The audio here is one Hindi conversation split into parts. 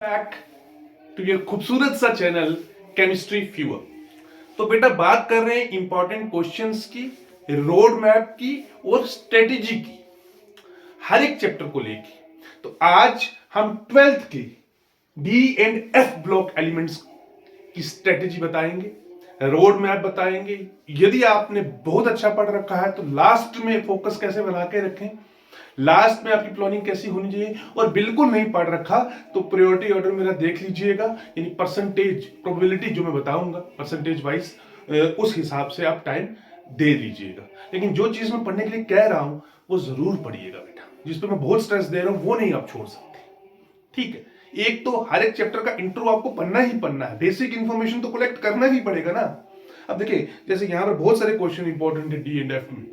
बैक टू योर खूबसूरत सा चैनल केमिस्ट्री फ्यूअर। तो बेटा बात कर रहे हैं इंपॉर्टेंट क्वेश्चंस की, रोड मैप की और स्ट्रेटेजी की, हर एक चैप्टर को लेके। तो आज हम 12th की D and F block elements की स्ट्रेटेजी बताएंगे, रोड मैप बताएंगे। यदि आपने बहुत अच्छा पढ़ रखा है तो लास्ट में फोकस कैसे बना के रखें, लास्ट में आपकी प्लानिंग कैसी होनी चाहिए, और बिल्कुल नहीं पढ़ रखा तो प्रायोरिटी ऑर्डर मेरा देख लीजिएगा, यानी परसेंटेज प्रोबेबिलिटी जो मैं बताऊंगा परसेंटेज वाइज, उस हिसाब से आप टाइम दे लीजिएगा। लेकिन जो चीज मैं पढ़ने के लिए कह रहा हूं वो जरूर पढ़िएगा बेटा, जिस पर मैं बहुत स्ट्रेस दे रहा हूं वो नहीं आप छोड़ सकते, ठीक है। एक तो हर एक चैप्टर का इंट्रो आपको पढ़ना ही पढ़ना है, बेसिक इंफॉर्मेशन तो कलेक्ट करना ही पड़ेगा ना। अब देखिए जैसे यहां पर बहुत सारे क्वेश्चन इंपॉर्टेंट है डी एंड एफ में,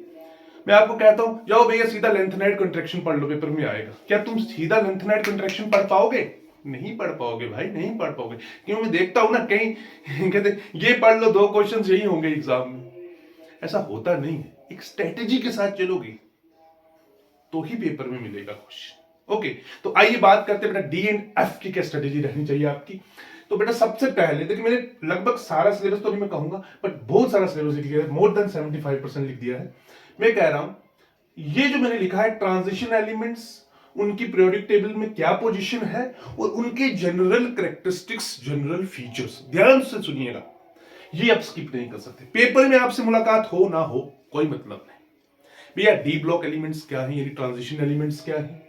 मैं आपको कहता हूं जाओ भैया सीधा लेंथेनाइड कंट्रैक्शन पढ़ लो, पेपर में आएगा। क्या तुम सीधा लेंथेनाइड कंट्रैक्शन पढ़ पाओगे? नहीं पढ़ पाओगे भाई, नहीं पढ़ पाओगे। क्यों, मैं देखता हूं ना कहीं कहते ये पढ़ लो, 2 क्वेश्चन यही होंगे एग्जाम में। ऐसा होता नहीं है, एक स्ट्रेटेजी के साथ चलोगे तो ही पेपर में मिलेगा क्वेश्चन। ओके, तो आइए बात करते हैं बेटा डी एंड एफ की क्या स्ट्रेटेजी रहनी चाहिए आपकी। तो बेटा सबसे पहले देखिए, मैंने लगभग सारा सिलेबस तो नहीं मैं कहूंगा, बट बहुत सारा सिलेबस लिख दिया है, मोर देन 75% लिख दिया है। मैं कह रहा हूं ये जो मैंने लिखा है ट्रांजिशन एलिमेंट्स, उनकी पीरियोडिक टेबल में क्या पोजीशन है और उनके जनरल कैरेक्टरिस्टिक्स, जनरल फीचर्स, ध्यान से सुनिएगा, ये आप स्किप नहीं कर सकते। पेपर में आपसे मुलाकात हो ना हो कोई मतलब नहीं। भैया डी ब्लॉक एलिमेंट्स क्या है, यानी ट्रांजिशन एलिमेंट्स क्या है,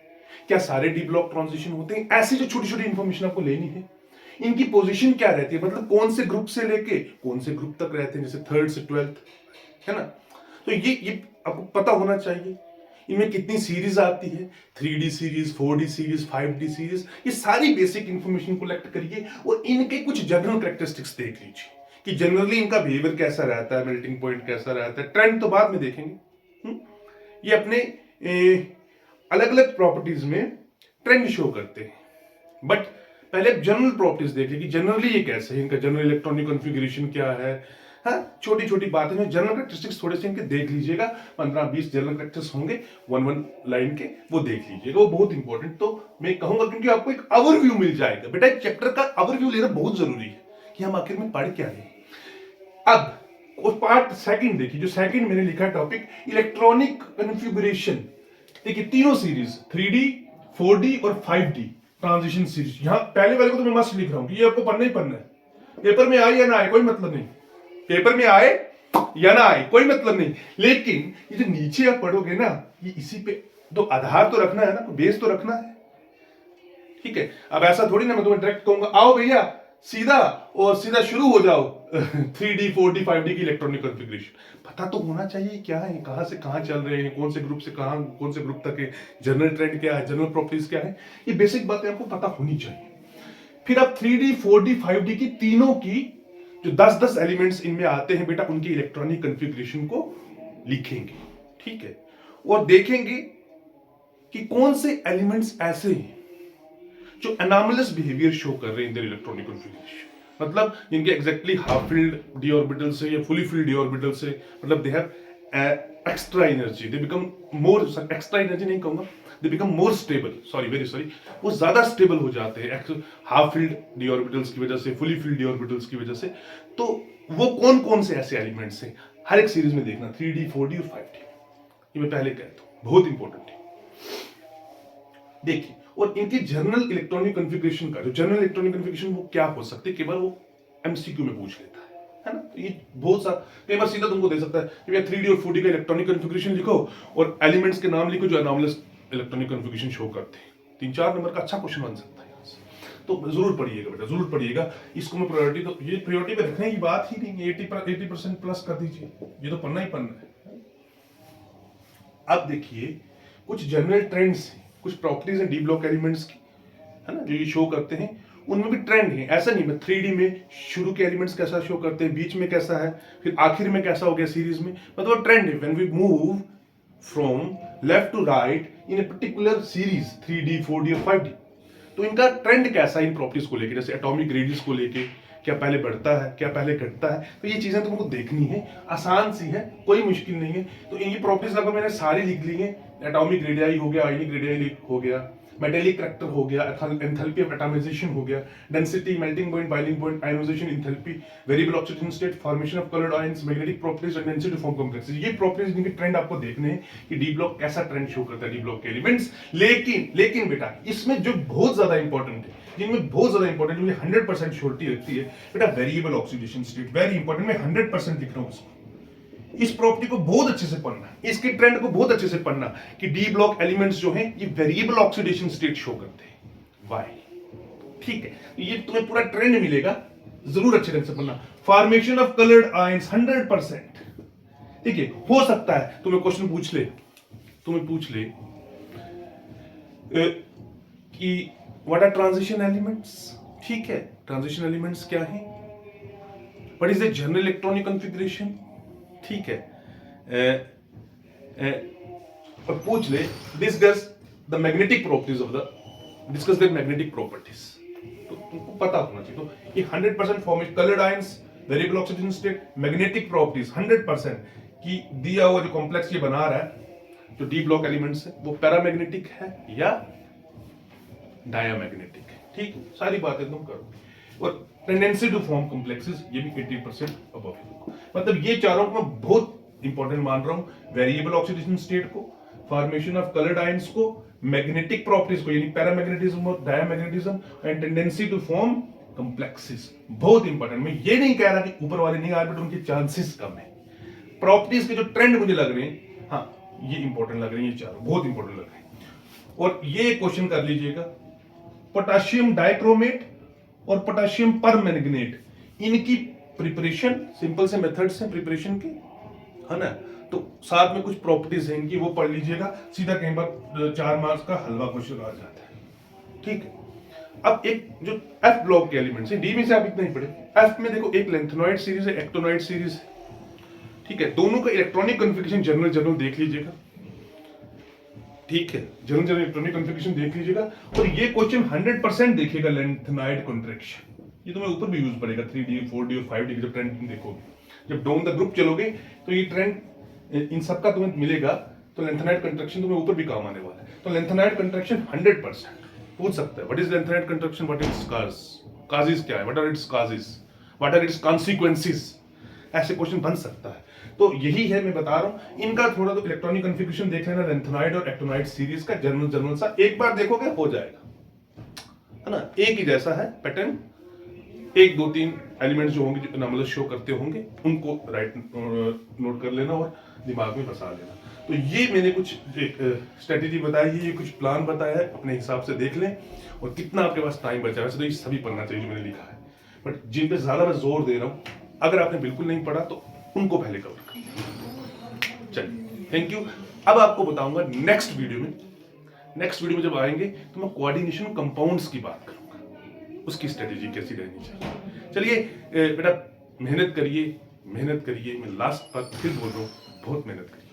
क्या सारे डी ब्लॉक ट्रांजिशन होते हैं, ऐसी जो छोटी छोटी इंफॉर्मेशन आपको लेनी है। इनकी पोजीशन क्या रहती है, मतलब कौन से ग्रुप से लेके कौन से ग्रुप तक रहते हैं, जैसे 3rd से 12th, है ना। तो ये आपको पता होना चाहिए। इनमें कितनी सीरीज आती है, 3D series, 4D series, 5D series, ये सारी बेसिक इंफॉर्मेशन कलेक्ट करिए और इनके कुछ जनरल कैरेक्टरिस्टिक्स देख लीजिए कि जनरली इनका बिहेवियर कैसा रहता है, मेल्टिंग पॉइंट कैसा रहता है, ट्रेंड तो बाद में देखेंगे। ये अपने अलग अलग प्रॉपर्टीज में ट्रेंड शो करते हैं, बट पहले जनरल प्रॉपर्टीज देखें कि जनरली ये कैसे है, इनका जनरल इलेक्ट्रॉनिक कॉन्फ़िगरेशन क्या है। हाँ, छोटी छोटी बातें में जनरल कैरेक्टरिस्टिक्स थोड़े से इनके देख लीजिएगा, 15-20 जनरल कैरेक्टर्स होंगे 1-1 लाइन के, वो देख लीजिएगा, वो बहुत इंपॉर्टेंट तो मैं कहूंगा, क्योंकि आपको एक ओवरव्यू मिल जाएगा। बेटा एक चैप्टर का ओवरव्यू लेना बहुत जरूरी है कि हम आखिर में पढ़ क्या रहे हैं। अब उस पार्ट सेकंड देखिए, जो सेकंड मैंने लिखा टॉपिक इलेक्ट्रॉनिक कॉन्फ़िगरेशन। देखिए तीनों सीरीज 3D, 4D और 5D ट्रांजिशन सीरीज, यहां पहले वाले को तो मैं मस्त लिख रहा हूं कि ये आपको पढ़ना ही पढ़ना है। पेपर में आए या ना आए कोई मतलब नहीं, पेपर में आए या ना आए कोई मतलब नहीं, लेकिन ये जो नीचे आप पढ़ोगे ना, ये इसी पे तो आधार तो रखना है ना, बेस तो रखना है, ठीक है। अब ऐसा थोड़ी ना मैं तुम्हें डायरेक्ट कहूंगा आओ भैया सीधा और सीधा शुरू हो जाओ 3D, 4D, 5D की इलेक्ट्रॉनिक कॉन्फ़िगरेशन। पता तो होना चाहिए क्या है, कहां से कहां चल रहे हैं, कौन से ग्रुप से कहां, कौन से ग्रुप तक है, जनरल ट्रेंड क्या है, जनरल प्रॉपर्टीज क्या है, ये बेसिक बातें आपको पता होनी चाहिए। फिर आप 3D, 4D, 5D की तीनों की जो 10-10 एलिमेंट्स इनमें आते हैं बेटा, उनकी इलेक्ट्रॉनिक कॉन्फ़िगरेशन को लिखेंगे, ठीक है। और देखेंगे कि कौन से एलिमेंट्स ऐसे हैं जो एनॉमलस बिहेवियर शो कर रहे हैं इन देयर इलेक्ट्रॉनिक कॉन्फ़िगरेशन, मतलब जिनके exactly half filled D orbital से या फुली फिल्ड डी ऑर्बिटल से, मतलब they have extra energy, they become more, extra energy नहीं कहूंगा, they become more stable, sorry very sorry, वो ज्यादा स्टेबल हो जाते हैं हाफ फिल्ड डी ऑर्बिटल्स की वजह से, फुली फिल्ड डी ऑर्बिटल्स की वजह से। तो वो कौन कौन से ऐसे एलिमेंट्स हैं हर एक सीरीज में देखना, 3D, 4D और 5D, ये मैं पहले कहता हूं, बहुत इंपॉर्टेंट है। देखिए, और इनके जनरल इलेक्ट्रॉनिक कॉन्फ़िगरेशन का, जो जनरल इलेक्ट्रॉनिक कॉन्फ़िगरेशन वो क्या हो सकते हैं, केवल वो एमसीक्यू में पूछ लेता है ना। तो ये बहुत सा कई बार सीधा तुमको दे सकता है कि भैया 3D और 4D का इलेक्ट्रॉनिक कॉन्फ़िगरेशन लिखो और एलिमेंट्स के नाम लिखो जो एनॉमलस इलेक्ट्रॉनिक कॉन्फ़िगरेशन शो करते हैं। 3-4 नंबर का अच्छा क्वेश्चन बन सकता है यहाँ से, तो जरूर पढ़िएगा बेटा, जरूर पढ़िएगा इसको। मैं प्रायोरिटी तो ये प्रायोरिटी पे रखने की बात ही नहीं है, 80% प्लस कर दीजिए, ये तो पढ़ना ही पढ़ना है। अब देखिए कुछ जनरल ट्रेंड्स, कुछ प्रॉपर्टीज हैं डी ब्लॉक एलिमेंट्स की, है ना, जो ये शो करते हैं, उनमें भी ट्रेंड है। ऐसा नहीं मैं 3D में शुरू के एलिमेंट्स कैसा शो करते हैं, बीच में कैसा है, फिर आखिर में कैसा हो गया सीरीज में, मतलब ट्रेंड है। When we move from left to right in a particular series 3D, 4D और 5D, तो इनका ट्रेंड कैसा है इन प्रॉपर्टीज को लेकर, जैसे एटॉमिक रेडियस को लेके, क्या पहले बढ़ता है, क्या पहले घटता है, तो ये चीजें तुमको देखनी है, आसान सी है, कोई मुश्किल नहीं है। तो इनकी प्रॉपर्टीज लगभग मैंने सारी लिख ली है, एटॉमिक रेडियाई हो गया, आयनिक रेडियाई हो गया, मेटेलिक करैक्टर हो गया, एंथैल्पी ऑफ एटमाइजेशन हो गया, density, melting point, boiling point, ionisation, enthalpy, variable oxygen state, formation of coloured ions, magnetic properties, tendency to form complexes. ये प्रॉपर्टीज इनके ट्रेंड आपको देखने हैं कि डी ब्लॉक कैसा ट्रेंड शो करता है, डी ब्लॉक के एलिमेंट्स। लेकिन बेटा इसमें जो बहुत ज्यादा इंपॉर्टेंट है, जिनमें बहुत ज्यादा इंपॉर्टेंट, मुझे 100% श्योरिटी लगती है बेटा, variable oxidation state very important. मैं 100% लिख रहा हूं इसमें। इस प्रॉपर्टी को बहुत अच्छे से पढ़ना, इसके ट्रेंड को बहुत अच्छे से पढ़ना कि डी ब्लॉक एलिमेंट्स जो हैं ये वेरिएबल ऑक्सीडेशन स्टेट शो करते हैं। वाई? ठीक है, ये तुम्हें पूरा ट्रेंड मिलेगा, जरूर अच्छे ढंग से पढ़ना। Formation of coloured ions 100%। ठीक है, हो सकता है तुम्हें क्वेश्चन पूछ ले कि व्हाट आर ट्रांजिशन एलिमेंट्स। ठीक है, ट्रांजिशन एलिमेंट्स क्या है, what is the general electronic configuration. ठीक है, और पूछ ले discuss the magnetic properties of the, discuss the magnetic properties, तो तुमको पता होना चाहिए। तो ये 100% formation, coloured ions, variable oxygen state, magnetic properties 100% की दिया हुआ जो कॉम्प्लेक्स ये बना रहा है जो डी ब्लॉक एलिमेंट्स है वो पैरामैग्नेटिक है या डायामैग्नेटिक है। ठीक, सारी बातें तुम करो। और टेंडेंसी टू फॉर्म कॉम्प्लेक्सेस ये भी 80% अबव। मतलब ये चारों को मैं बहुत इंपॉर्टेंट मान रहा हूं, वेरिएबल ऑक्सीडेशन स्टेट को, फॉर्मेशन ऑफ कलर्ड आयंस को, मैग्नेटिक प्रॉपर्टीज को यानी पैरामैग्नेटिज्म और diamagnetism, and tendency to form complexes बहुत इंपॉर्टेंट। मैं ये नहीं कह रहा कि ऊपर वाले नहीं आ रहे, बट उनके चांसेस कम है। प्रॉपर्टीज के जो ट्रेंड मुझे लग रहे हैं, हाँ ये इंपॉर्टेंट लग रहे हैं, ये चारों बहुत इंपॉर्टेंट लग रहे हैं। और ये क्वेश्चन कर लीजिएगा, पोटेशियम डाइक्रोमेट और पोटेशियम परमैंगनेट, इनकी प्रिपरेशन सिंपल से मेथड्स हैं प्रिपरेशन के, है ना। तो साथ में कुछ प्रॉपर्टीज हैं इनकी, वो पढ़ लीजिएगा, सीधा कहीं पर 4 मार्क्स का हलवा क्वेश्चन आ जाता है। ठीक है, अब एक जो एफ ब्लॉक के एलिमेंट्स हैं, डी में से आप इतना ही पढ़े। एफ में देखो एक लेंथेनॉइड सीरीज है, एक्टोनॉइड सीरीज है। ठीक है, दोनों का इलेक्ट्रॉनिक कॉन्फ़िगरेशन जनरल देख लीजिएगा। ठीक है, जनरल इलेक्ट्रॉनिक कॉन्फ़िगरेशन देख लीजिएगा। और ये क्वेश्चन 100% देखिएगा, लेंथेनॉइड कॉन्ट्रैक्शन, ये तुम्हें ऊपर भी यूज पड़ेगा 3D 4D और 5D जब ट्रेंड तुम देखोगे, जब डाउन द ग्रुप चलोगे तो ये ट्रेंड इन सबका तुम्हें मिलेगा। तो लेंथेनॉइड कॉन्ट्रैक्शन तुम्हें ऊपर भी काम आने वाला है। तो लेंथेनॉइड कॉन्ट्रैक्शन 100% पूछ सकता है, what is lanthanoid contraction, what is causes क्या है, what are its causes, what are its consequences, ऐसे क्वेश्चन बन सकता है। तो यही है मैं बता रहा हूं, इनका थोड़ा तो इलेक्ट्रॉनिक कॉन्फ़िगरेशन देख लेना, लेंथेनॉइड और एक्टोनॉइड सीरीज का जनरल सा एक बार देखोगे हो जाएगा, है ना। एक ही जैसा है पैटर्न, 1 2 3 एलिमेंट्स जो होंगे जो एनॉमलस शो करते होंगे उनको राइट नोट कर लेना और दिमाग में बसा लेना। तो ये मैंने कुछ स्ट्रेटेजी बताई है, ये कुछ प्लान बताया है, अपने हिसाब से देख लें। और कितना आपके पास टाइम बचा है, वैसे तो ये सभी पढ़ना चाहिए जो मैंने लिखा है, बट जिन पे ज्यादा मैं जोर दे रहा हूँ, अगर आपने बिल्कुल नहीं पढ़ा तो उनको पहले कवर कर। चलिए, थैंक यू। अब आपको बताऊंगा नेक्स्ट वीडियो में जब आएंगे तो मैं कोऑर्डिनेशन कंपाउंड्स की बात करूंगा, उसकी स्ट्रेटेजी कैसी रहनी चाहिए। चलिए बेटा, मेहनत करिए, मैं लास्ट बार फिर बोल रहा हूं, बहुत मेहनत करिए।